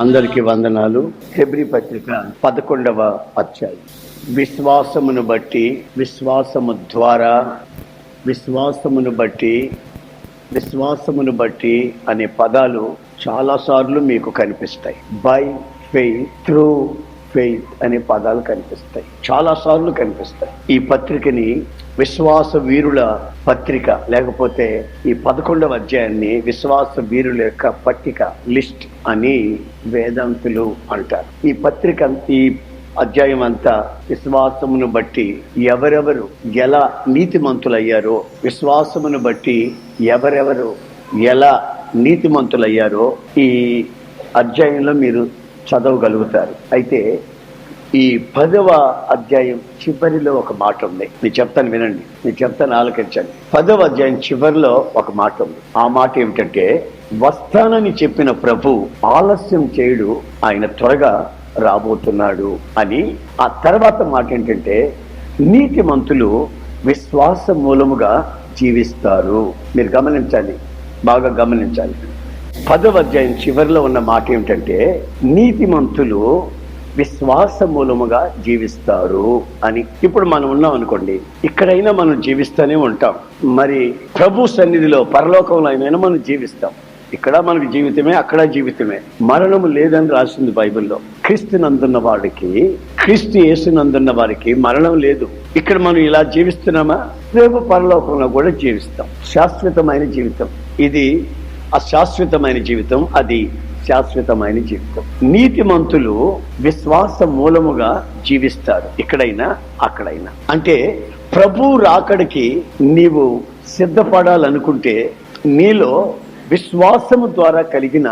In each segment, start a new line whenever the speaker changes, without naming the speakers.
అందరికీ వందనాలు. హెబ్రీ పత్రిక 11వ అధ్యాయం. విశ్వాసమును బట్టి, విశ్వాసము ద్వారా, విశ్వాసమును బట్టి, విశ్వాసమును బట్టి అనే పదాలు చాలాసార్లు మీకు కనిపిస్తాయి. బై ఫెయిత్, త్రూ ఫెయిత్ అనే పదాలు కనిపిస్తాయి, చాలాసార్లు కనిపిస్తాయి. ఈ పత్రికని విశ్వాస వీరుల పత్రిక, లేకపోతే ఈ 11వ అధ్యాయాన్ని విశ్వాస వీరుల యొక్క పట్టిక, లిస్ట్ అని వేదాంతులు అంటారు. ఈ పత్రిక, ఈ అధ్యాయం అంతా విశ్వాసమును బట్టి ఎవరెవరు ఎలా నీతిమంతులయ్యారో, విశ్వాసమును బట్టి ఎవరెవరు ఎలా నీతిమంతులయ్యారో ఈ అధ్యాయంలో మీరు చదవగలుగుతారు. అయితే ఈ 10వ అధ్యాయం చివరిలో ఒక మాట ఉంది. నేను చెప్తాను, వినండి, నేను చెప్తాను, ఆలకించండి. 10వ అధ్యాయం చివరిలో ఒక మాట ఉంది. ఆ మాట ఏమిటంటే, వస్తానని చెప్పిన ప్రభు ఆలస్యం చేయడు, ఆయన త్వరగా రాబోతున్నాడు అని. ఆ తర్వాత మాట ఏంటంటే, నీతిమంతులు విశ్వాస మూలముగా జీవిస్తారు. మీరు గమనించాలి, బాగా గమనించాలి. 10వ అధ్యాయం చివరిలో ఉన్న మాట ఏమిటంటే, నీతిమంతులు విశ్వాస మూలముగా జీవిస్తారు అని. ఇప్పుడు మనం ఉన్నాం అనుకోండి, ఇక్కడైనా మనం జీవిస్తూనే ఉంటాం. మరి ప్రభు సన్నిధిలో పరలోకంలో అయినా మనం జీవిస్తాం. ఇక్కడ మనకు జీవితమే, అక్కడ జీవితమే. మరణము లేదని రాసింది బైబిల్లో. క్రీస్తునందున్న వాడికి, క్రీస్తు యేసునందున్న వారికి మరణం లేదు. ఇక్కడ మనం ఇలా జీవిస్తున్నామా, రేపు పరలోకంలో కూడా జీవిస్తాం. శాశ్వతమైన జీవితం ఇది, అశాశ్వతమైన జీవితం అది శాశ్వతమైన జీవితం. నీతిమంతులు విశ్వాస మూలముగా జీవిస్తారు, ఇక్కడైనా అక్కడైనా. అంటే ప్రభు రాకడికి నీవు సిద్ధపడాలనుకుంటే నీలో విశ్వాసము ద్వారా కలిగిన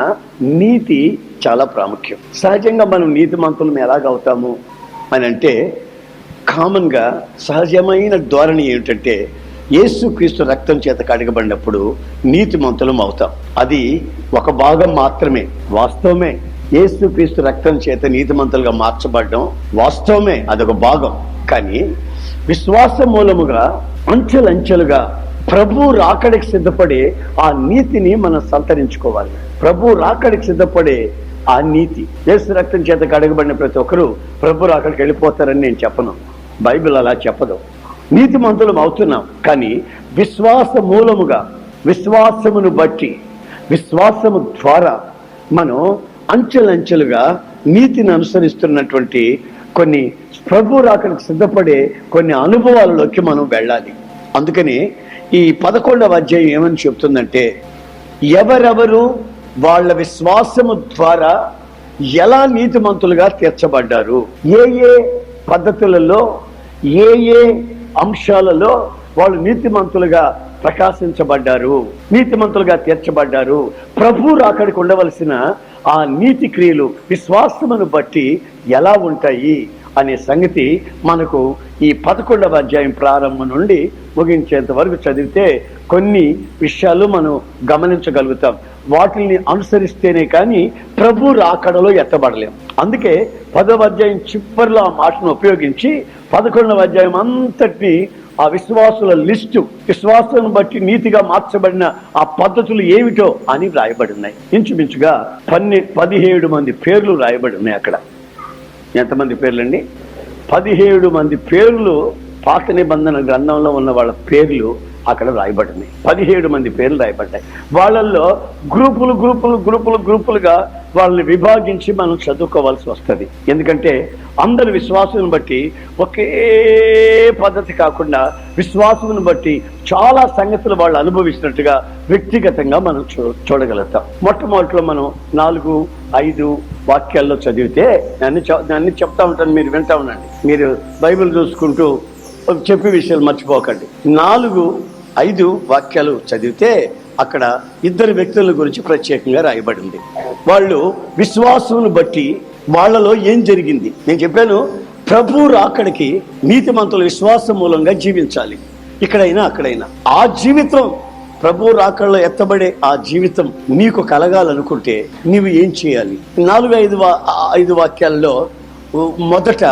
నీతి చాలా ప్రాముఖ్యం. సహజంగా మనం నీతిమంతులం ఎలాగవుతాము అని అంటే, కామన్గా సహజమైన ధోరణి ఏమిటంటే, యేసుక్రీస్తు రక్తం చేత కడగబడినప్పుడు నీతిమంతులం అవుతాం. అది ఒక భాగం మాత్రమే, వాస్తవమే. యేసుక్రీస్తు రక్తం చేత నీతిమంతులుగా మార్చబడడం వాస్తవమే, అదొక భాగం. కానీ విశ్వాస మూలముగా అంచెలంచెలుగా ప్రభు రాకడికి సిద్ధపడే ఆ నీతిని మనం సంతరించుకోవాలి. ప్రభు రాకడికి సిద్ధపడే ఆ నీతి. యేసు రక్తం చేత కడగబడిన ప్రతి ఒక్కరూ ప్రభు రాకడికి వెళ్ళిపోతారని నేను చెప్పను, బైబిల్ అలా చెప్పదు. నీతిమంతులం అవుతున్నాం, కానీ విశ్వాస మూలముగా, విశ్వాసమును బట్టి, విశ్వాసము ద్వారా మనం అంచెలంచెలుగా నీతిని అనుసరిస్తున్నటువంటి కొన్ని ప్రభు రాకడికి సిద్ధపడే కొన్ని అనుభవాలలోకి మనం వెళ్ళాలి. అందుకని ఈ 11వ అధ్యాయం ఏమని చెప్తుందంటే, ఎవరెవరు వాళ్ళ విశ్వాసము ద్వారా ఎలా నీతిమంతులుగా తీర్చబడ్డారు, ఏ ఏ పద్ధతులలో, ఏ ఏ అంశాలలో వాళ్ళు నీతిమంతులుగా ప్రకాశించబడ్డారు, నీతిమంతులుగా తీర్చబడ్డారు. ప్రభు రాకడికి ఉండవలసిన ఆ నీతి క్రియలు విశ్వాసమును బట్టి ఎలా ఉంటాయి అనే సంగతి మనకు ఈ 11వ అధ్యాయం ప్రారంభం నుండి ముగించేంత వరకు చదివితే కొన్ని విషయాలు మనం గమనించగలుగుతాం. వాటిని అనుసరిస్తేనే కానీ ప్రభు రాకడలో ఎత్తబడలేం. అందుకే 10వ అధ్యాయం చివరిలో ఆ మాటను ఉపయోగించి 11వ అధ్యాయం అంతటిని ఆ విశ్వాసుల లిస్టు, విశ్వాసాలను బట్టి నీతిగా మార్చబడిన ఆ పద్ధతులు ఏమిటో అని రాయబడి ఉన్నాయి. ఇంచుమించుగా 17 మంది పేర్లు రాయబడి ఉన్నాయి అక్కడ. ఎంతమంది పేర్లండి? 17 మంది పేర్లు పాత నిబంధన గ్రంథంలో ఉన్న వాళ్ళ పేర్లు అక్కడ రాయబడినాయి. 17 మంది పేర్లు రాయబడ్డాయి. వాళ్ళల్లో గ్రూపులుగా వాళ్ళని విభాగించి మనం చదువుకోవాల్సి వస్తుంది. ఎందుకంటే అందరి విశ్వాసం బట్టి ఒకే పద్ధతి కాకుండా విశ్వాసమును బట్టి చాలా సంగతులు వాళ్ళు అనుభవిస్తున్నట్టుగా వ్యక్తిగతంగా మనం చూడగలుగుతాం. మొట్టమొదటిలో మనం 4-5 వాక్యాల్లో చదివితే, అన్ని చెప్తా ఉంటాను, మీరు వింటా ఉండండి. మీరు బైబిల్ చూసుకుంటూ చెప్పే విషయాలు మర్చిపోకండి. 4-5 వాక్యాలు చదివితే అక్కడ 2 వ్యక్తుల గురించి ప్రత్యేకంగా రాయబడింది. వాళ్ళు విశ్వాసమును బట్టి వాళ్ళలో ఏం జరిగింది. నేను చెప్పాను, ప్రభు రాకడికి నీతిమంతుల విశ్వాసం మూలంగా జీవించాలి, ఇక్కడైనా అక్కడైనా. ఆ జీవితం, ప్రభు రాకడలో ఎత్తబడే ఆ జీవితం నీకు కలగాలనుకుంటే నీవు ఏం చేయాలి? 4-5 వాక్యాల్లో మొదట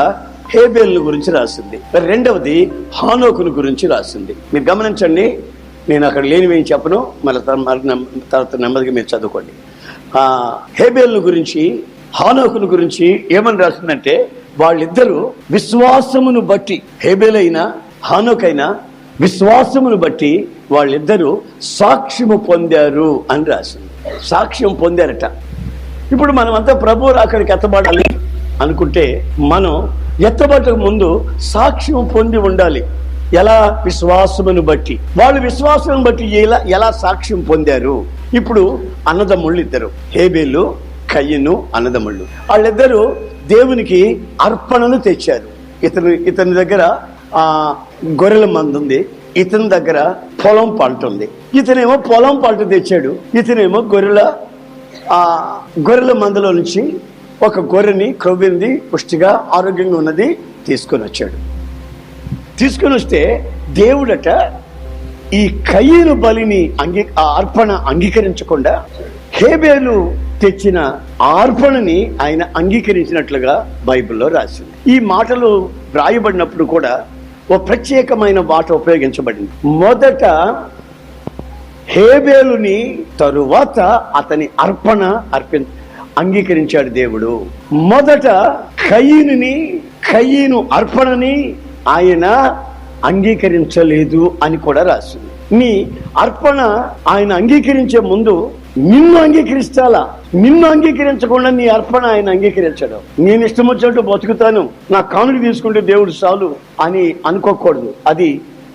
హేబేలు గురించి రాసింది, రెండవది హానోకును గురించి రాసింది. మీరు గమనించండి, నేను అక్కడ లేనివేం చెప్పను, మళ్ళీ తర్వాత నెమ్మదిగా మీరు చదువుకోండి. హేబేలు గురించి హానోకును గురించి ఏమని రాసిందంటే, వాళ్ళిద్దరూ విశ్వాసమును బట్టి, హేబేలైనా హానోకైనా విశ్వాసమును బట్టి వాళ్ళిద్దరూ సాక్ష్యము పొందారు అని రాసింది. సాక్ష్యం పొందారట. ఇప్పుడు మనమంతా ప్రభు అక్కడికి ఎత్తబడాలి అనుకుంటే మనం ఎత్తబడటకు ముందు సాక్ష్యం పొంది ఉండాలి. ఎలా? విశ్వాసమును బట్టి. వాళ్ళు విశ్వాసమును బట్టి ఎలా సాక్ష్యం పొందారు? ఇప్పుడు అన్నదమ్ముళ్ళు ఇద్దరు, హేబేలు కయ్యను అన్నదమ్ముళ్ళు. వాళ్ళిద్దరూ దేవునికి అర్పణలు తెచ్చారు. ఇతని దగ్గర గొర్రెల మంద ఉంది, ఇతని దగ్గర పొలం పంట ఉంది. ఇతనేమో పొలం పంట తెచ్చాడు, ఇతనేమో గొర్రెల మందలో నుంచి ఒక గొర్రెని క్రొవ్వింది, పుష్టిగా ఆరోగ్యంగా ఉన్నది తీసుకొని వచ్చాడు. తీసుకొని వస్తే దేవుడట ఈ కయ్యను బలిని అర్పణ అంగీకరించకుండా హేబేలు తెచ్చిన అర్పణని ఆయన అంగీకరించినట్లుగా బైబిల్లో రాసింది. ఈ మాటలు వ్రాయబడినప్పుడు కూడా ఓ ప్రత్యేకమైన మాట ఉపయోగించబడింది. మొదట హేబేలుని, తరువాత అతని అర్పణ అంగీకరించాడు దేవుడు. మొదట కయ్యను అర్పణని ఆయన అంగీకరించలేదు అని కూడా రాసింది. నీ అర్పణ ఆయన అంగీకరించే ముందు నిన్ను అంగీకరిస్తాలా? నిన్ను అంగీకరించకుండా నీ అర్పణ ఆయన అంగీకరించడం. నేను ఇష్టం వచ్చినట్టు బతుకుతాను, నా కానుక తీసుకుంటే దేవుడు చాలు అని అనుకోకూడదు. అది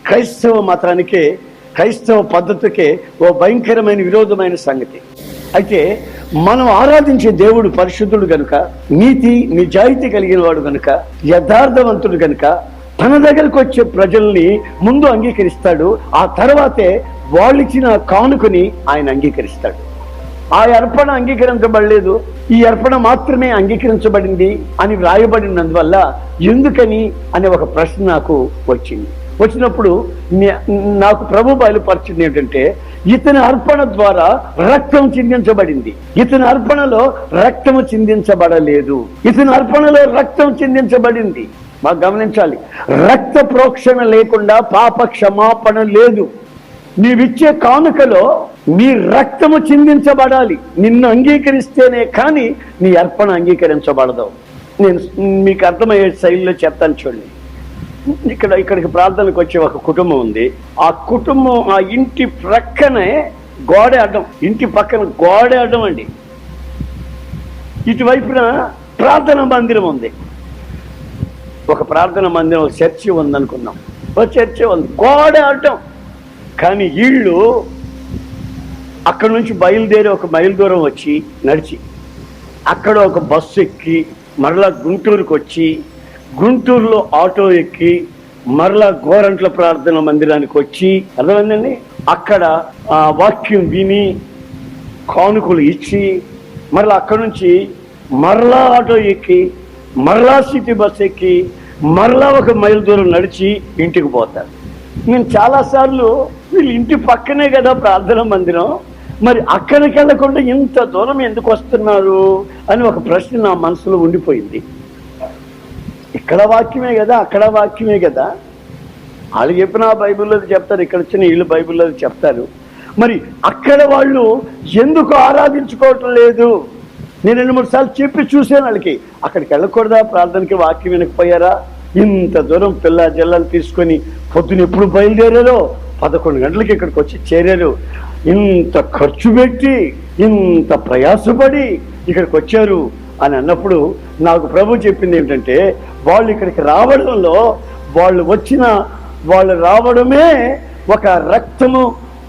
క్రైస్తవ మతానికే, క్రైస్తవ పద్ధతికే ఓ భయంకరమైన విరోధమైన సంగతి. అయితే మనం ఆరాధించే దేవుడు పరిశుద్ధుడు గనుక, నీతి నిజాయితీ కలిగిన వాడు గనుక, యథార్థవంతుడు గనుక తన దగ్గరకు వచ్చే ప్రజల్ని ముందు అంగీకరిస్తాడు. ఆ తర్వాతే వాళ్ళిచ్చిన కానుకని ఆయన అంగీకరిస్తాడు. ఆ అర్పణ అంగీకరించబడలేదు, ఈ అర్పణ మాత్రమే అంగీకరించబడింది అని వ్రాయబడినందువల్ల ఎందుకని అనే ఒక ప్రశ్న నాకు వచ్చినప్పుడు నాకు ప్రభు బయలుపరిచింది ఏంటంటే, ఇతని అర్పణ ద్వారా రక్తం చిందించబడింది, ఇతని అర్పణలో రక్తము చిందించబడలేదు. ఇతని అర్పణలో రక్తం చిందించబడింది. మాకు గమనించాలి, రక్త ప్రోక్షణ లేకుండా పాప క్షమాపణ లేదు. నీవిచ్చే కానుకలో నీ రక్తము చిందించబడాలి. నిన్ను అంగీకరిస్తేనే కానీ నీ అర్పణ అంగీకరించబడదు. నేను మీకు అర్థమయ్యే శైలిలో చెప్తాను చూడండి. ఇక్కడికి ప్రార్థనకు వచ్చే ఒక కుటుంబం ఉంది. ఆ కుటుంబం ఆ ఇంటి ప్రక్కనే గోడ అడ్డం, ఇంటి పక్కన గోడ అడ్డం అండి. ఇటువైపున ప్రార్థనా మందిరం ఉంది. ఒక ప్రార్థనా మందిరం, ఒక చర్చి ఉందనుకున్నాం, ఒక చర్చి ఉంది, గోడ అడ్డం. కానీ వీళ్ళు అక్కడ నుంచి బయలుదేరి ఒక మైలు దూరం వచ్చి నడిచి అక్కడ ఒక బస్సు ఎక్కి మరలా గుంటూరుకు వచ్చి, గుంటూరులో ఆటో ఎక్కి మరలా గోరంట్ల ప్రార్థన మందిరానికి వచ్చి, అర్థమైందండి, అక్కడ వాక్యం విని కానుకలు ఇచ్చి మరలా అక్కడ నుంచి మరలా ఆటో ఎక్కి మరలా సిటీ బస్ ఎక్కి మరలా ఒక మైలు దూరం నడిచి ఇంటికి పోతారు. నేను చాలాసార్లు వీళ్ళు ఇంటి పక్కనే కదా ప్రార్థన మందిరం, మరి అక్కడికి వెళ్ళకుండా ఇంత దూరం ఎందుకు వస్తున్నారు అని ఒక ప్రశ్న నా మనసులో ఉండిపోయింది. ఇక్కడ వాక్యమే కదా, అక్కడ వాక్యమే కదా, వాళ్ళు చెప్పిన బైబిల్లో చెప్తారు, ఇక్కడ వచ్చిన వీళ్ళు బైబిల్లో చెప్తారు. మరి అక్కడ వాళ్ళు ఎందుకు ఆరాధించుకోవటం లేదు? నేను 2-3 సార్లు చెప్పి చూసాను వాళ్ళకి. అక్కడికి వెళ్ళకూడదా? ప్రార్థనకి వాక్యం వినకపోయారా? ఇంత దూరం పిల్ల జల్లాలు తీసుకొని పొద్దున ఎప్పుడు బయలుదేరారో 11 గంటలకి ఇక్కడికి వచ్చి చేరారు. ఇంత ఖర్చు పెట్టి ఇంత ప్రయాసపడి ఇక్కడికి వచ్చారు అని అన్నప్పుడు నాకు ప్రభు చెప్పింది ఏంటంటే, వాళ్ళు ఇక్కడికి రావడంలో వాళ్ళు రావడమే ఒక రక్తము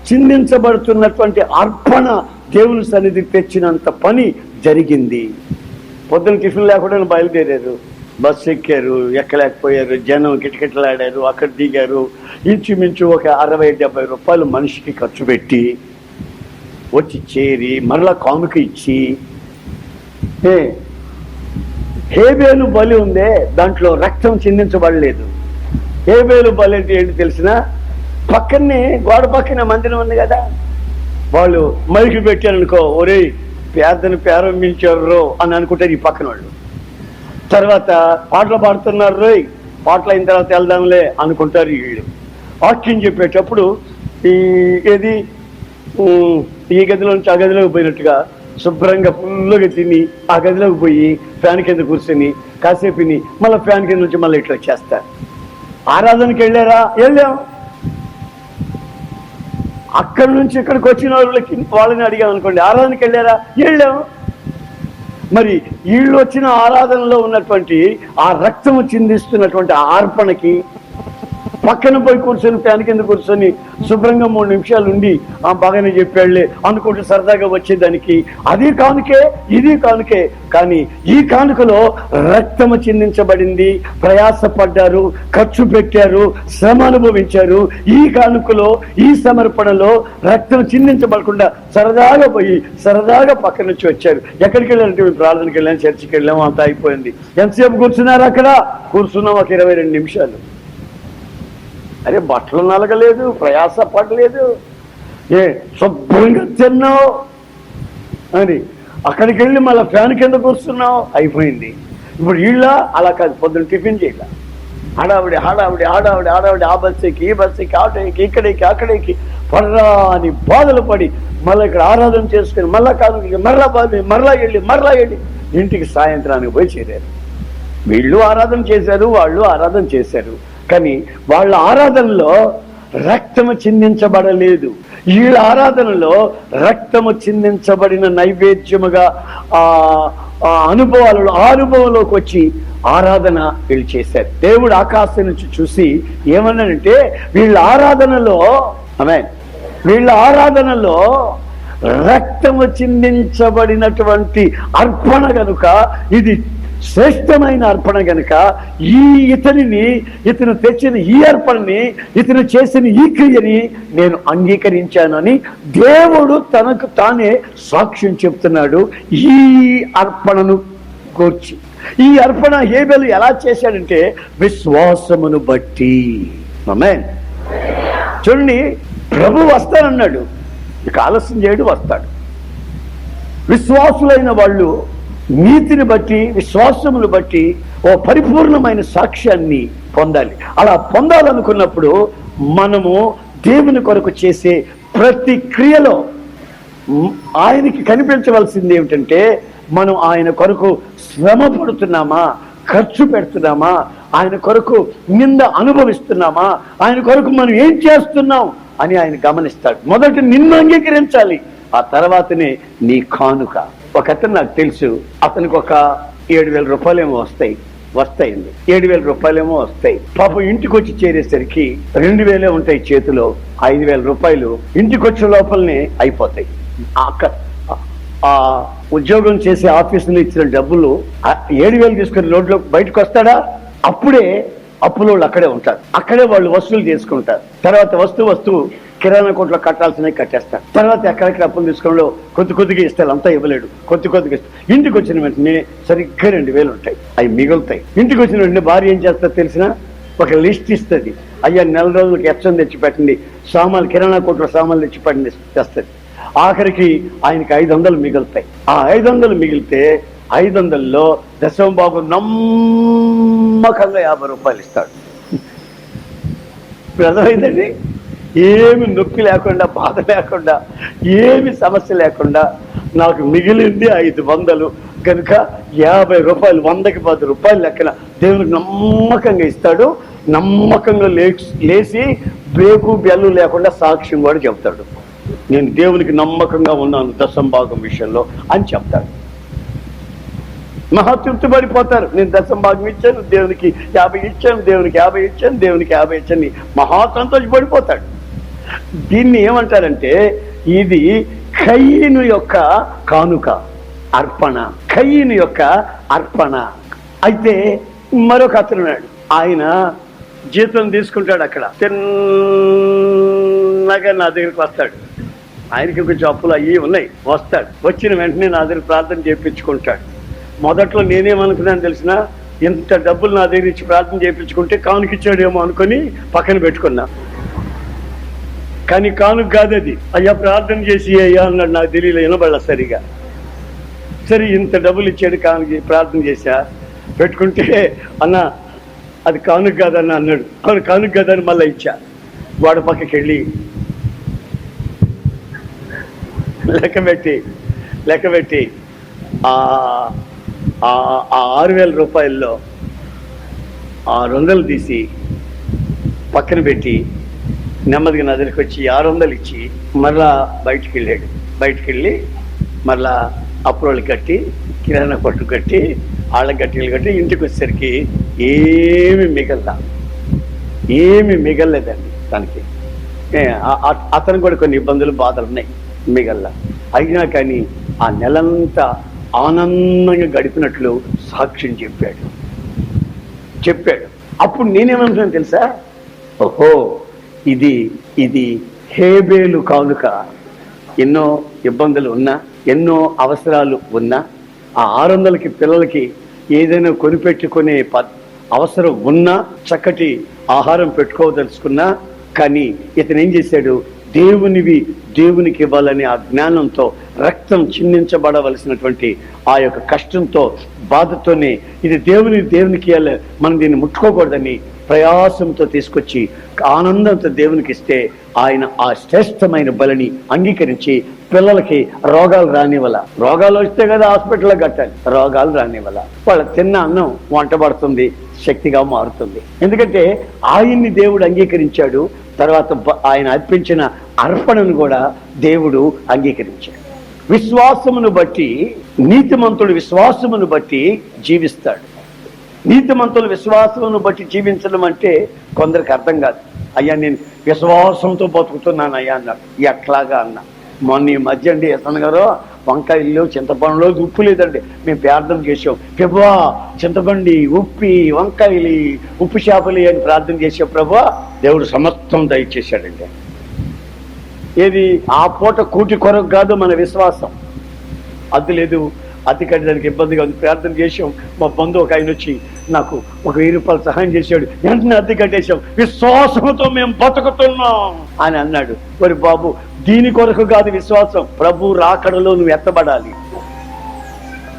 చిందించబడుతున్నటువంటి అర్పణ దేవుని సన్నిధికి తెచ్చినంత పని జరిగింది. పొద్దున టిఫిన్ లేకుండా బయలుదేరారు, బస్సు ఎక్కారు, ఎక్కలేకపోయారు, జనం కిటకిటలాడారు, అక్కడ దిగారు. ఇంచుమించు ఒక 60-70 రూపాయలు మనిషికి ఖర్చు పెట్టి వచ్చి చేరి మరలా కానుక ఇచ్చి, హేబేలు బలి ఉందే దాంట్లో రక్తం చిందించబడలేదు. హేబేలు బలి అంటే ఏంటి తెలిసిన? పక్కనే గోడ పక్కన మందిరం ఉంది కదా, వాళ్ళు మైకి పెట్టారనుకో, ఒరే పేదను ప్రారంభించారు అని అనుకుంటారు ఈ పక్కన వాళ్ళు. తర్వాత పాటలు పాడుతున్నారు, రోయ్ పాటలు అయిన తర్వాత వెళ్దాంలే అనుకుంటారు వీళ్ళు. వాక్యం చెప్పేటప్పుడు ఈ గదిలో నుంచి ఆ గదిలోకి పోయినట్టుగా శుభ్రంగా ఫుల్లుగా తిని ఆ గదిలోకి పోయి ఫ్యాన్ కింద కూర్చొని కాసేపు విని మళ్ళీ ఫ్యాన్ కింద నుంచి మళ్ళీ ఇట్లా వచ్చేస్తారు. ఆరాధనకి వెళ్ళారా? వెళ్ళాం. అక్కడి నుంచి ఇక్కడికి వచ్చిన వాళ్ళని అడిగాం అనుకోండి, ఆరాధనకి వెళ్ళారా? వెళ్ళాం. మరి వీళ్ళు వచ్చిన ఆరాధనలో ఉన్నటువంటి ఆ రక్తము చిందిస్తున్నటువంటి ఆర్పణకి పక్కన పోయి కూర్చొని ఫ్యాన్ కింద కూర్చొని శుభ్రంగా 3 నిమిషాలు ఉండి బాగానే చెప్పాళ్లే అనుకుంటూ సరదాగా వచ్చేదానికి అది కానుకే, ఇది కానుకే. కానీ ఈ కానుకలో రక్తము చిందించబడింది, ప్రయాసపడ్డారు, ఖర్చు పెట్టారు, శ్రమ అనుభవించారు. ఈ కానుకలో, ఈ సమర్పణలో రక్తం చిందించబడకుండా సరదాగా పోయి సరదాగా పక్క నుంచి వచ్చారు. ఎక్కడికి వెళ్ళారంటే ప్రార్థనకి వెళ్ళాం, చర్చికి వెళ్ళాము, అంతా అయిపోయింది. ఎంతసేపు కూర్చున్నారు అక్కడ? కూర్చున్నాం ఒక 22 నిమిషాలు. అరే బట్టలు నలగలేదు, ప్రయాస పడలేదు, శుభ్రంగా తిన్నావు అని అక్కడికి వెళ్ళి మళ్ళీ ఫ్యాన్ కింద కూర్చున్నావు, అయిపోయింది. ఇప్పుడు వీళ్ళ అలా కాదు, పొద్దున్న టిఫిన్ చేయాల, హడావిడి హడావిడి హడావిడి హడావిడి, ఆ బస్సుకి ఈ బస్సుకి ఆటోకి ఇక్కడికి అక్కడికి పర్రా అని బాధలు పడి మళ్ళీ ఇక్కడ ఆరాధన చేసుకుని మళ్ళా కాదు మరలా వెళ్ళి ఇంటికి సాయంత్రానికి పోయి చేరారు. వీళ్ళు ఆరాధన చేశారు, వాళ్ళు ఆరాధన చేశారు. కానీ వాళ్ళ ఆరాధనలో రక్తము చిందించబడలేదు. వీళ్ళ ఆరాధనలో రక్తము చిందించబడిన నైవేద్యముగా ఆ అనుభవంలోకి వచ్చి ఆరాధన వీళ్ళు చేశారు. దేవుడు ఆకాశం నుంచి చూసి ఏమన్నాడంటే వీళ్ళ ఆరాధనలో రక్తము చిందించబడినటువంటి అర్పణ గనుక, ఇది శ్రేష్టమైన అర్పణ గనుక, ఇతను తెచ్చిన ఈ అర్పణని, ఇతను చేసిన ఈ క్రియని నేను అంగీకరించానని దేవుడు తనకు తానే సాక్ష్యం చెప్తున్నాడు. ఈ అర్పణను గూర్చి, ఈ అర్పణ హేబెలు ఎలా చేశాడంటే విశ్వాసమును బట్టి. ఆమేన్. చూడండి, ప్రభు వస్తానన్నాడు, ఇక ఆలస్యం చేయడు, వస్తాడు. విశ్వాసులైన వాళ్ళు నీతిని బట్టి, విశ్వాసమును బట్టి ఓ పరిపూర్ణమైన సాక్ష్యాన్ని పొందాలి. అలా పొందాలనుకున్నప్పుడు మనము దేవుని కొరకు చేసే ప్రతి క్రియలో ఆయనకి కనిపించవలసింది ఏమిటంటే, మనం ఆయన కొరకు శ్రమ పడుతున్నామా, ఖర్చు పెడుతున్నామా, ఆయన కొరకు నింద అనుభవిస్తున్నామా, ఆయన కొరకు మనం ఏం చేస్తున్నాం అని ఆయన గమనిస్తాడు. మొదట నిన్ను అంగీకరించాలి, ఆ తర్వాతనే నీ కానుక. ఒక అతను నాకు తెలుసు, అతనికి ఒక 7,000 రూపాయలేమో వస్తాయి. 7,000 రూపాయలేమో వస్తాయి. పాపం ఇంటికి వచ్చి చేరేసరికి 2,000 ఉంటాయి చేతిలో. 5,000 రూపాయలు ఇంటికి వచ్చే లోపలనే అయిపోతాయి. ఆ ఉద్యోగం చేసే ఆఫీసులో ఇచ్చిన డబ్బులు 7,000 తీసుకుని రోడ్లో బయటకు వస్తాడా? అప్పుడే అప్పులోళ్ళు అక్కడే ఉంటారు, అక్కడే వాళ్ళు వసూలు చేసుకుంటారు. తర్వాత వస్తువు కిరాణా కొట్లో కట్టాల్సినవి కట్టేస్తారు. తర్వాత ఎక్కడెక్కడ అప్పులు తీసుకోవడంలో కొద్దిగా ఇస్తారు, అంతా ఇవ్వలేడు, కొద్దిగా ఇస్తారు. ఇంటికి వచ్చిన వెంటనే సరిగ్గా 2,000 ఉంటాయి, అవి మిగులుతాయి. ఇంటికి వచ్చిన వెంటనే భార్య ఏం చేస్తారు తెలిసిన? ఒక లిస్ట్ ఇస్తుంది, అయ్యా నెల రోజులకి ఎచ్చం తెచ్చి పెట్టండి, సామాన్లు కిరాణా కొట్లో సామాన్లు తెచ్చి పెట్టండి తెస్తుంది. ఆఖరికి ఆయనకి 500 మిగులుతాయి. ఆ 500 మిగిలితే 500లో దశమ భాగం నమ్మకంగా 50 రూపాయలు ఇస్తాడు. అర్థమైందండి? ఏమి నొప్పి లేకుండా, బాధ లేకుండా, ఏమి సమస్య లేకుండా నాకు మిగిలింది 500 కనుక 50 రూపాయలు, 100కి 10 రూపాయలు లెక్కన దేవునికి నమ్మకంగా ఇస్తాడు. నమ్మకంగా లేచి బ్రేకు బెల్లు లేకుండా సాక్ష్యం కూడా చెప్తాడు, నేను దేవునికి నమ్మకంగా ఉన్నాను దశమ భాగం విషయంలో అని చెప్తాడు. మహా తృప్తి పడిపోతారు. నేను దశమ భాగం ఇచ్చాను, దేవునికి 50 ఇచ్చాను, దేవునికి 50 ఇచ్చాను, దేవునికి 50 ఇచ్చాను, మహా సంతోషపడిపోతాడు. దీన్ని ఏమంటారంటే ఇది కయీను యొక్క కానుక, అర్పణ, కయీను యొక్క అర్పణ. అయితే మరొక అతను ఉన్నాడు, ఆయన జీతం తీసుకుంటాడు, అక్కడ తిన్నగా నా దగ్గరికి వస్తాడు. ఆయనకి కొంచెం అప్పులు అయ్యి ఉన్నాయి. వస్తాడు, వచ్చిన వెంటనే నా దగ్గర ప్రార్థన చేయించుకుంటాడు. మొదట్లో నేనేమనుకున్నాను తెలిసిన, ఇంత డబ్బులు నా దగ్గర ఇచ్చి ప్రార్థన చేయించుకుంటే కానుకిచ్చాడేమో అనుకుని పక్కన పెట్టుకున్నా. కానీ కానుక కాదు అది. అయ్యా ప్రార్థన చేసి అయ్యా అన్నాడు, నాకు తెలియలే, వినబడలే సరిగా. సరే ఇంత డబ్బులు ఇచ్చాడు, కానుక ప్రార్థన చేశా, పెట్టుకుంటే అన్న అది కానుక కాదన్న అన్నాడు. కానుక కాదని మళ్ళీ ఇచ్చా. వాడు పక్కకి వెళ్ళి లెక్క పెట్టి లెక్క పెట్టి ఆ 6,000 రూపాయల్లో 600 తీసి పక్కన పెట్టి నెమ్మదిగా నా దగ్గరికి వచ్చి 600 ఇచ్చి మరలా బయటికి వెళ్ళాడు. బయటికి వెళ్ళి మరలా అప్రోలు కట్టి కిరాణా కొట్టు కట్టి ఆళ్ళ గట్టిలు కట్టి ఇంటికి వచ్చేసరికి ఏమి మిగలలేదండి తనకి. అతను కూడా కొన్ని ఇబ్బందులు బాధలు ఉన్నాయి, మిగల్లా. అయినా కానీ ఆ నెలంతా ఆనందంగా గడిపినట్లు సాక్ష్యం చెప్పాడు. అప్పుడు నేనేమనుకున్నాను తెలుసా, ఓహో ఇది హేబేలు కానుక. ఎన్నో ఇబ్బందులు ఉన్నా, ఎన్నో అవసరాలు ఉన్నా, ఆ 600కి పిల్లలకి ఏదైనా కొనిపెట్టుకునే అవసరం ఉన్నా, చక్కటి ఆహారం పెట్టుకోదలుచుకున్నా, కానీ ఇతను ఏం చేశాడు, దేవునికి ఇవ్వాలని ఆ జ్ఞానంతో, రక్తం చిందించబడవలసినటువంటి ఆ యొక్క కష్టంతో, బాధతోనే ఇది దేవునికి ఇవ్వాలి, మనం దీన్ని ముట్టుకోకూడదని ప్రయాసంతో తీసుకొచ్చి ఆనందంతో దేవునికి ఇస్తే ఆయన ఆ శ్రేష్టమైన బలిని అంగీకరించి పిల్లలకి రోగాలు రానివ్వాల. రోగాలు వస్తే కదా హాస్పిటల్లో కట్టాలి, రోగాలు రానివ్వాల. వాళ్ళ తిన్న అన్నం వంట పడుతుంది, శక్తిగా మారుతుంది. ఎందుకంటే ఆయన్ని దేవుడు అంగీకరించాడు. తర్వాత ఆయన అర్పించిన అర్పణను కూడా దేవుడు అంగీకరించాడు. విశ్వాసమును బట్టి నీతిమంతుడు విశ్వాసమును బట్టి జీవిస్తాడు. నీతిమంతులు విశ్వాసమును బట్టి జీవించడం అంటే కొందరికి అర్థం కాదు. అయ్యా నేను విశ్వాసంతో బతుకుతున్నాను అయ్యా అన్నాడు. ఎట్లాగా అన్నా, మొన్న ఈ మధ్య అండి ఎతన్ గారు వంకాయలు చింతపండులో ఉప్పు లేదండి, మేము ప్రార్థన చేసాం, ప్రభువా చింతపండి ఉప్పి వంకాయలు ఉప్పు చేపలు అని ప్రార్థన చేసే ప్రభువా దేవుడు సమస్తం దయచేశాడండి. ఏది ఆ పూట కూటి కొరకు కాదు మన విశ్వాసం. అది లేదు, అతి కట్టడానికి ఇబ్బందిగా ఉంది, ప్రార్థన చేసాం. మా బంధువు ఒక ఆయన వచ్చి నాకు 1,000 రూపాయలు సహాయం చేశాడు, వెంటనే అద్దె కట్టేశాం, విశ్వాసంతో మేము బతుకుతున్నాం అని అన్నాడు. మరి బాబు, దీని కొరకు కాదు విశ్వాసం, ప్రభు రాకడలో నువ్వు ఎత్తబడాలి.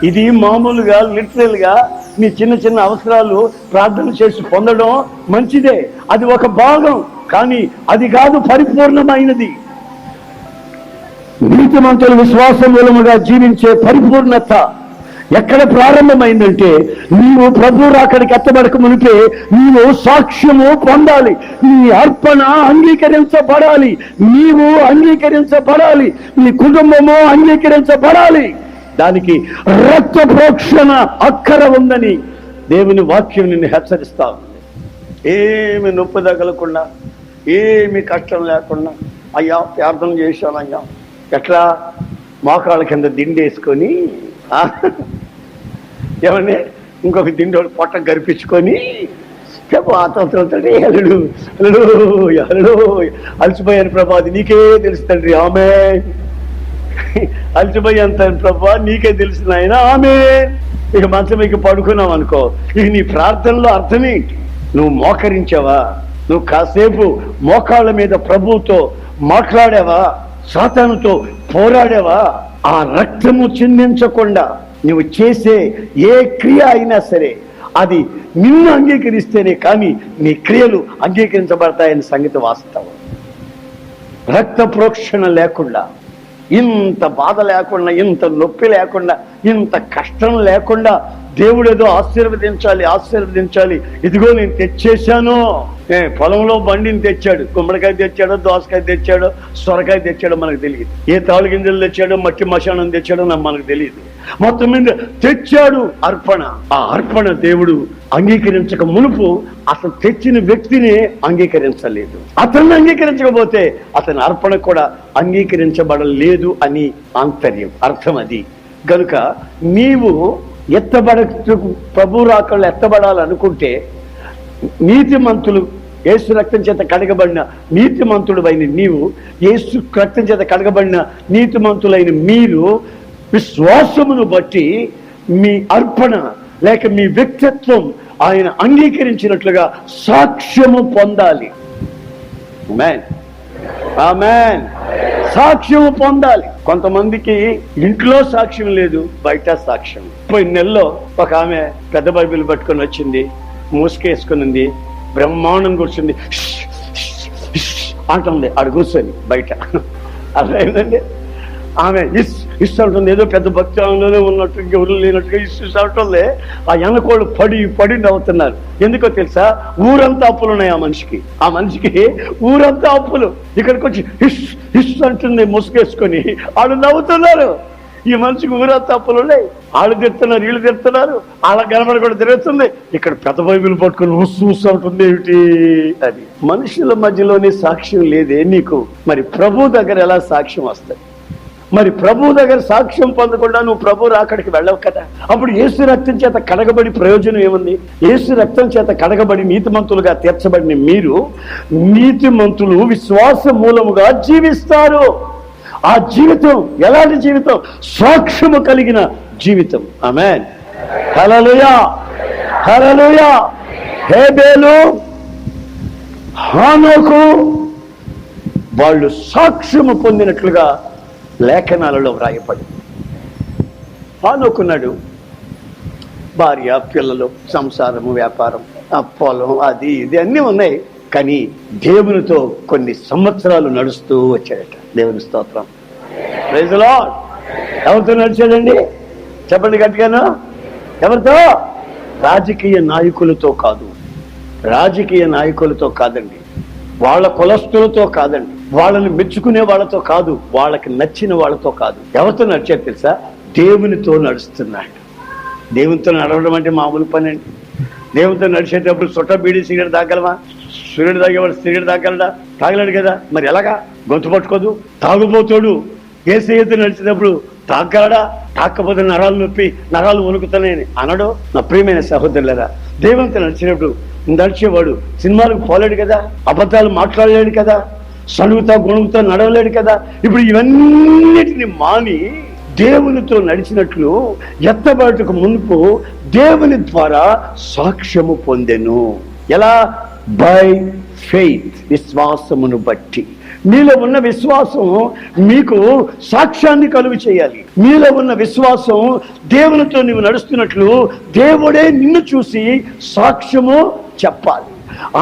ఇది మామూలుగా లిటరల్ గా నీ చిన్న అవసరాలు ప్రార్థన చేసి పొందడం మంచిదే, అది ఒక భాగం, కానీ అది కాదు పరిపూర్ణమైనది. నీతిమంతుల విశ్వాసం మూలముగా జీవించే పరిపూర్ణత ఎక్కడ ప్రారంభమైందంటే, నీవు ప్రభు రాకడికి ఎత్తబడక మునిపే నీవు సాక్ష్యము పొందాలి, నీ అర్పణ అంగీకరించబడాలి, నీవు అంగీకరించబడాలి, నీ కుటుంబము అంగీకరించబడాలి. దానికి రక్త ప్రోక్షణ అక్కర ఉందని దేవుని వాక్యం నిన్ను హెచ్చరిస్తా ఉంది. ఏమి నొప్పి తగలకుండా, ఏమి కష్టం లేకుండా, అయ్యా ప్రార్థన చేశాను అయ్యా, ఎట్లా మోకాళ్ళ కింద దిండి వేసుకొని ఏమన్నా ఇంకొక దిండి పొట్ట గరిపించుకొని అతడు అలసిపోయాను ప్రభా, అది నీకే తెలుసు తండ్రి, ఆమె అలసిపోయాను తండ్రి ప్రభా, నీకే తెలిసిన ఆయన, ఆమె. ఇక మంచం ఇక పడుకున్నావు అనుకో, ఇక నీ ప్రార్థనలో అర్థమేంటి? నువ్వు మోకరించావా? నువ్వు కాసేపు మోకాళ్ళ మీద ప్రభువుతో మాట్లాడావా? సాతానుతో పోరాడావా? ఆ రక్తము చిందించకుండా నువ్వు చేసే ఏ క్రియ అయినా సరే అది నిన్ను అంగీకరిస్తేనే కానీ నీ క్రియలు అంగీకరించబడతాయని సంగతి వాస్తవం. రక్త ప్రోక్షణ లేకుండా, ఇంత బాధ లేకుండా, ఇంత నొప్పి లేకుండా, ఇంత కష్టం లేకుండా దేవుడు ఏదో ఆశీర్వదించాలి, ఇదిగో నేను తెచ్చేశాను. పొలంలో బండిని తెచ్చాడు, గుమ్మడికాయ తెచ్చాడో, దోసకాయ తెచ్చాడో, సొరకాయ తెచ్చాడో మనకు తెలియదు, ఏ తాళు గింజలు తెచ్చాడో, మట్టి మశానం తెచ్చాడో మనకు తెలియదు. మొత్తం మీద తెచ్చాడు అర్పణ. ఆ అర్పణ దేవుడు అంగీకరించక మునుపు అసలు తెచ్చిన వ్యక్తిని అంగీకరించలేదు. అతన్ని అంగీకరించకపోతే అతని అర్పణ కూడా అంగీకరించబడలేదు అని ఆంతర్యం, అర్థం అది. గనుక నీవు ప్రభు రాకళ్ళు ఎత్తబడాలనుకుంటే, నీతిమంతులు యేసు రక్తం చేత కడగబడిన నీతిమంతుడు అయిన నీవు, యేసు రక్తం చేత కడగబడిన నీతిమంతులైన మీరు విశ్వాసమును బట్టి మీ అర్పణ లేక మీ వ్యక్తిత్వం ఆయన అంగీకరించినట్లుగా సాక్ష్యము పొందాలి. ఆమేన్, ఆమేన్. సాక్ష్యము పొందాలి. కొంతమందికి ఇంట్లో సాక్ష్యం లేదు, బయట సాక్ష్యం. పోయిన నెలలో ఒక ఆమె పెద్ద బైబిల్ పట్టుకొని వచ్చింది, మూసుకేసుకునింది, బ్రహ్మాండం కూర్చుంది, అంటుంది ఆడు కూర్చొని బయట. అర్థమైందండి? ఆమె ఇస్ అంటుంది, ఏదో పెద్ద భక్తిలోనే ఉన్నట్టు ఎవరు లేనట్టుగా ఇస్ అంటుందే. ఆ ఎనకోళ్ళు పడి నవ్వుతున్నారు. ఎందుకో తెలుసా? ఊరంతా అప్పులు ఉన్నాయి ఆ మనిషికి ఊరంతా అప్పులు. ఇక్కడికి వచ్చి హిస్ అంటుంది ముసుగేసుకొని. వాళ్ళు నవ్వుతున్నారు. ఈ మనిషికి ఊరంతా అప్పులు ఉన్నాయి. వాళ్ళు తిడుతున్నారు, వీళ్ళు తిడుతున్నారు. వాళ్ళ గడబడి కూడా తిరుగుతుంది. ఇక్కడ పెద్ద బైబిల్ పట్టుకుని ఉస్సు అంటుంది. ఏమిటి అది? మనుషుల మధ్యలోనే సాక్ష్యం లేదే నీకు, మరి ప్రభు దగ్గర ఎలా సాక్ష్యం వస్తాయి? మరి ప్రభు దగ్గర సాక్ష్యం పొందకుండా నువ్వు ప్రభు రాకడికి వెళ్ళవు కదా. అప్పుడు యేసు రక్తం చేత కడగబడి ప్రయోజనం ఏముంది? యేసు రక్తం చేత కడగబడి నీతిమంతులుగా తీర్చబడిన మీరు నీతిమంతులు విశ్వాస మూలముగా జీవిస్తారు. ఆ జీవితం ఎలాంటి జీవితం? సాక్ష్యము కలిగిన జీవితం. ఆమేన్. హల్లెలూయా, హల్లెలూయా. హేబేలు, హానోకు వాళ్ళు సాక్ష్యము పొందినట్లుగా లేఖనాలలో వ్రాయపడి. హానోకున్నాడు, భార్య, పిల్లలు, సంసారము, వ్యాపారం, పొలం, అది ఇది అన్నీ ఉన్నాయి. కానీ దేవునితో కొన్ని సంవత్సరాలు నడుస్తూ వచ్చాడట. దేవుని స్తోత్రం. Praise the Lord. ఎవరితో నడిచాడండి? చెప్పండి గట్టిగాను. ఎవరితో? రాజకీయ నాయకులతో కాదు, రాజకీయ నాయకులతో కాదండి, వాళ్ళ కులస్తులతో కాదండి, వాళ్ళని మెచ్చుకునే వాళ్ళతో కాదు, వాళ్ళకి నచ్చిన వాళ్ళతో కాదు. ఎవరితో నడిచాడు తెలుసా? దేవునితో నడుస్తున్నాడు. దేవునితో నడవడం అంటే మామూలు పని అండి. దేవునితో నడిచేటప్పుడు చుట్ట బీడి సిగరెట్ తాగలమా? సిగరెట్ తాగేవాడు సిగరెట్ తాగలడా? తాగలేడు కదా. మరి ఎలాగా? గొంతు పట్టుకోదు. తాగుబోతాడు యేసయ్యతో నడిచేటప్పుడు తాగలడా? తాకపోతే నరాలు నొప్పి, నరాలు వణుకుతున్నాయని అనడు. నా ప్రియమైన సహోదరులారా, దేవునితో నడిచేవాడు సినిమాలకు పోలేడు కదా, అబద్ధాలు మాట్లాడలేడు కదా, సణుగుతా గొణుగుతా నడవలేడు కదా. ఇప్పుడు ఇవన్నిటిని మాని దేవునితో నడిచినట్లు ఎత్తబడటకు మునుపు దేవుని ద్వారా సాక్ష్యము పొందెను. ఎలా? బై ఫెయిత్, విశ్వాసమును బట్టి. మీలో ఉన్న విశ్వాసం మీకు సాక్ష్యాన్ని కలుగు చేయాలి. మీలో ఉన్న విశ్వాసం దేవునితో నీవు నడుస్తున్నట్లు దేవుడే నిన్ను చూసి సాక్ష్యము చెప్పాలి.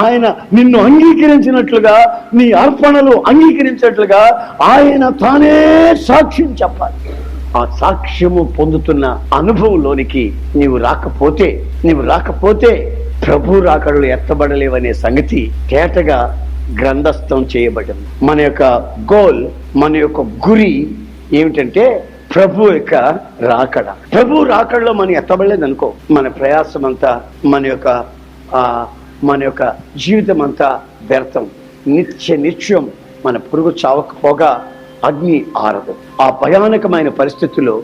ఆయన నిన్ను అంగీకరించినట్లుగా, నీ అర్పణలు అంగీకరించినట్లుగా ఆయన తానే సాక్ష్యం చెప్పాలి. ఆ సాక్ష్యము పొందుతున్న అనుభవంలోనికి నీవు రాకపోతే ప్రభు రాకడలు ఎత్తబడలేవనే సంగతి తేటగా గ్రంథస్థం చేయబడింది. మన యొక్క గోల్, మన యొక్క గురి ఏమిటంటే ప్రభు యొక్క రాకడ. ప్రభు రాకడలో మనం ఎత్తబడలేదు అనుకో, మన ప్రయాసం అంతా, మన యొక్క జీవితం అంతా వ్యర్థం. నిత్యం మన పురుగు చావకపోగా అగ్ని ఆరదు. ఆ భయానకమైన పరిస్థితుల్లో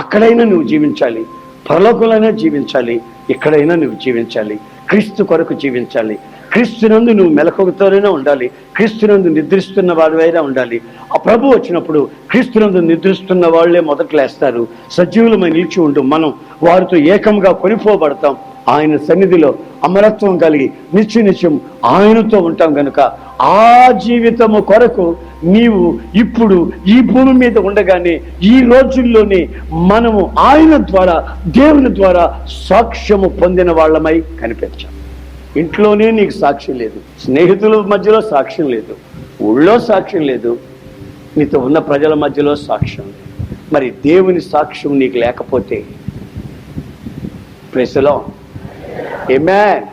అక్కడైనా నువ్వు జీవించాలి, పరలోకంలోనే జీవించాలి, ఇక్కడైనా నువ్వు జీవించాలి. క్రీస్తు కొరకు జీవించాలి. క్రీస్తునందు నువ్వు మెలకువతోనే ఉండాలి. క్రీస్తునందు నిద్రిస్తున్న వాడివైనా ఉండాలి. ఆ ప్రభు వచ్చినప్పుడు క్రీస్తునందు నిద్రిస్తున్న వాళ్ళే మొదట లేస్తారు. సజీవులమై నిలిచి ఉండు. మనం వారితో ఏకంగా కొనిపోబడతాం. ఆయన సన్నిధిలో అమరత్వం కలిగి నిత్యం ఆయనతో ఉంటాం కనుక ఆ జీవితము కొరకు నీవు ఇప్పుడు ఈ భూమి మీద ఉండగానే ఈ రోజుల్లోనే మనము ఆయన ద్వారా, దేవుని ద్వారా సాక్ష్యము పొందిన వాళ్ళమై కనిపించాం. ఇంట్లోనే నీకు సాక్ష్యం లేదు, స్నేహితుల మధ్యలో సాక్ష్యం లేదు, ఊళ్ళో సాక్ష్యం లేదు, నీతో ఉన్న ప్రజల మధ్యలో సాక్ష్యం లేదు. మరి దేవుని సాక్ష్యం నీకు లేకపోతే ప్రైజ్లో ఆమేన్,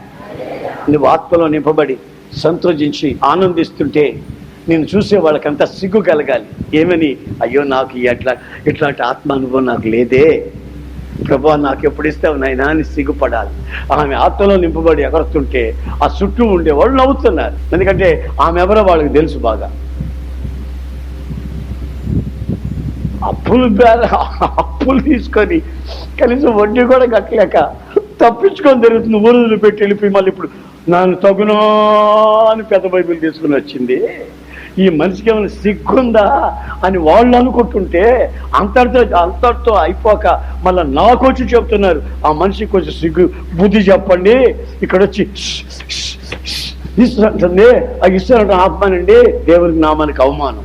నువ్వు ఆత్మలో నింపబడి సంతోషించి ఆనందిస్తుంటే నేను చూసే వాళ్ళకంతా సిగ్గు కలగాలి. ఏమని? అయ్యో నాకు ఇట్లాంటి ఆత్మ అనుభవం నాకు లేదే, ప్రభా నాకు ఎప్పుడు ఇస్తావు నాయనా అని సిగ్గుపడాలి. ఆమె ఆత్మలో నింపబడి ఎగరుతుంటే ఆ చుట్టూ ఉండేవాళ్ళు నవ్వుతున్నారు. ఎందుకంటే ఆమె ఎవరో వాళ్ళకి తెలుసు బాగా. అప్పులు తీసుకొని కనీసం వడ్డీ కూడా కట్టలేక తప్పించుకొని తిరుగుతుంది. ఊరులు పెట్టి వెళ్ళిపోయి మళ్ళీ ఇప్పుడు నన్ను తగునో అని పెద్ద బైబిల్ తీసుకుని వచ్చింది. ఈ మనిషికి ఏమైనా సిగ్గుందా అని వాళ్ళు అనుకుంటుంటే అంతటితో అయిపోక మళ్ళీ నాకు వచ్చి చెప్తున్నారు, ఆ మనిషికి కొంచెం సిగ్గు బుద్ధి చెప్పండి. ఇక్కడ వచ్చి ఇస్తున్నట్టుంది. ఆ ఇస్తున్నట్టు ఆత్మనండి దేవునికి నామానికి అవమానం.